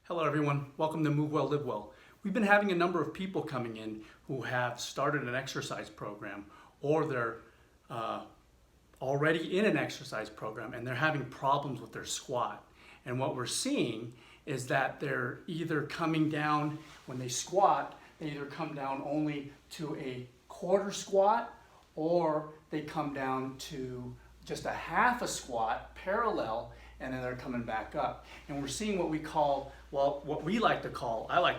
Hello everyone, welcome to Move Well, Live Well. We've been having a number of people coming in who have started an exercise program or they're already in an exercise program and they're having problems with their squat. And what we're seeing is that they're either coming down, when they squat, they either come down only to a quarter squat or they come down to just a half a squat parallel, and then they're coming back up. And we're seeing what we call, what I like to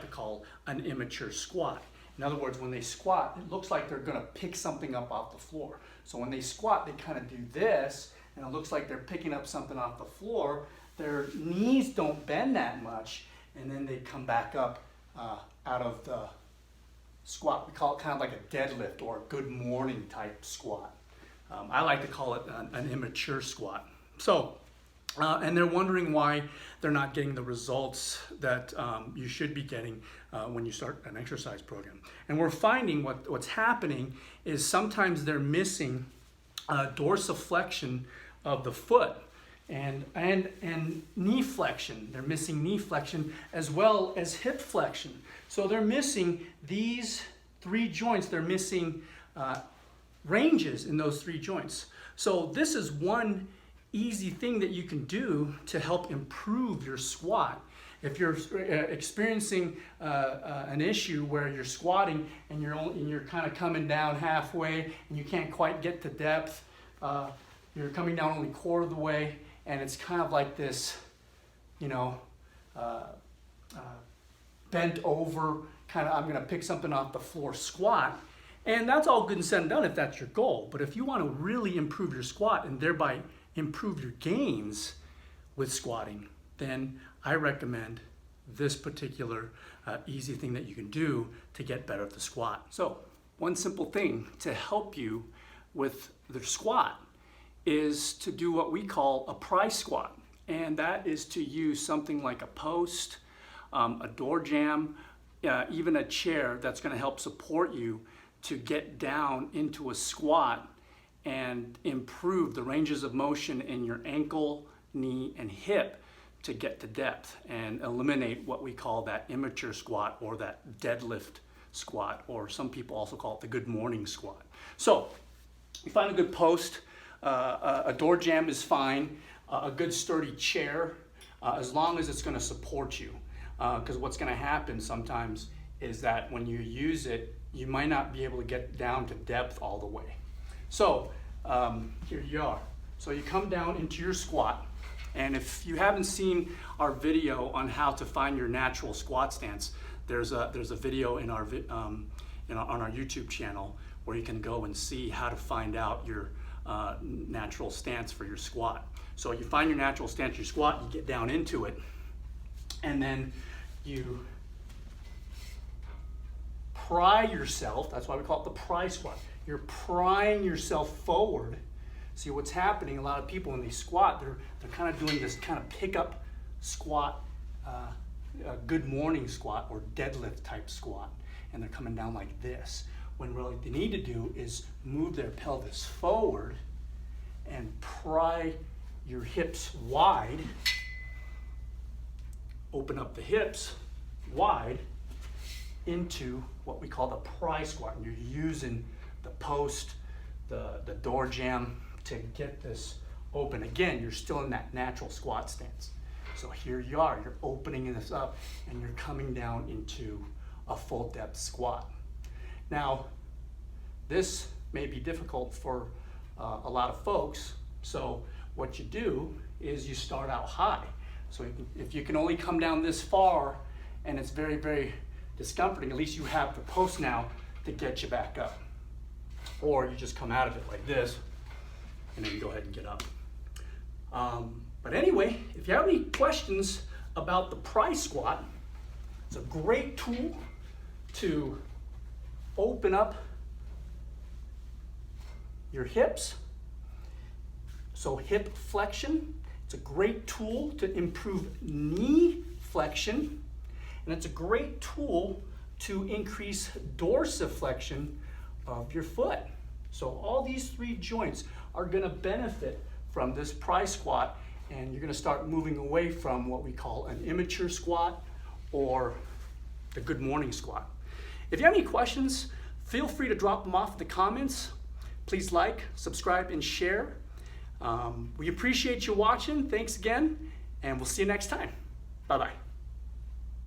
call an immature squat. In other words, when they squat, it looks like they're gonna pick something up off the floor. So when they squat, they kind of do this, and it looks like they're picking up something off the floor. Their knees don't bend that much, and then they come back up out of the squat. We call it kind of like a deadlift or a good morning type squat. I like to call it an immature squat. So, and they're wondering why they're not getting the results that you should be getting when you start an exercise program. And we're finding what's happening is sometimes they're missing dorsiflexion of the foot and knee flexion. They're missing knee flexion as well as hip flexion. So they're missing these three joints. They're missing ranges in those three joints. So this is one easy thing that you can do to help improve your squat. If you're experiencing an issue where you're squatting and you're kind of coming down halfway and you can't quite get to depth, you're coming down only quarter of the way, and it's kind of like this, bent over, kind of I'm going to pick something off the floor squat. And that's all good and said and done if that's your goal. But if you want to really improve your squat and thereby improve your gains with squatting, then I recommend this particular easy thing that you can do to get better at the squat. So one simple thing to help you with the squat is to do what we call a pry squat. And that is to use something like a post, a door jamb, even a chair that's going to help support you to get down into a squat and improve the ranges of motion in your ankle, knee, and hip to get to depth and eliminate what we call that immature squat or that deadlift squat, or some people also call it the good morning squat. So you find a good post, a door jamb is fine, a good sturdy chair, as long as it's going to support you. Because what's going to happen sometimes is that when you use it, you might not be able to get down to depth all the way. So here you are. So you come down into your squat, and if you haven't seen our video on how to find your natural squat stance, there's a video in our on our YouTube channel where you can go and see how to find out your natural stance for your squat. So you find your natural stance, your squat, you get down into it, and then you pry yourself. That's why we call it the pry squat. You're prying yourself forward. See what's happening, a lot of people when they squat, they're kind of doing this kind of pickup squat, a good morning squat or deadlift type squat, and they're coming down like this. When really they need to do is move their pelvis forward and pry your hips wide, open up the hips wide into what we call the pry squat. And you're using the post, the door jamb to get this open. Again, you're still in that natural squat stance. So here you are, you're opening this up and you're coming down into a full depth squat. Now, this may be difficult for a lot of folks. So what you do is you start out high. So if you can only come down this far and it's very, very discomforting, at least you have the post now to get you back up. Or you just come out of it like this and then you go ahead and get up. But anyway, if you have any questions about the pry squat, it's a great tool to open up your hips. So hip flexion, it's a great tool to improve knee flexion, and it's a great tool to increase dorsiflexion of your foot. So all these three joints are going to benefit from this pry squat, and you're going to start moving away from what we call an immature squat or the good morning squat. If you have any questions, feel free to drop them off in the comments. Please like, subscribe, and share. We appreciate you watching. Thanks again, and we'll see you next time. Bye-bye.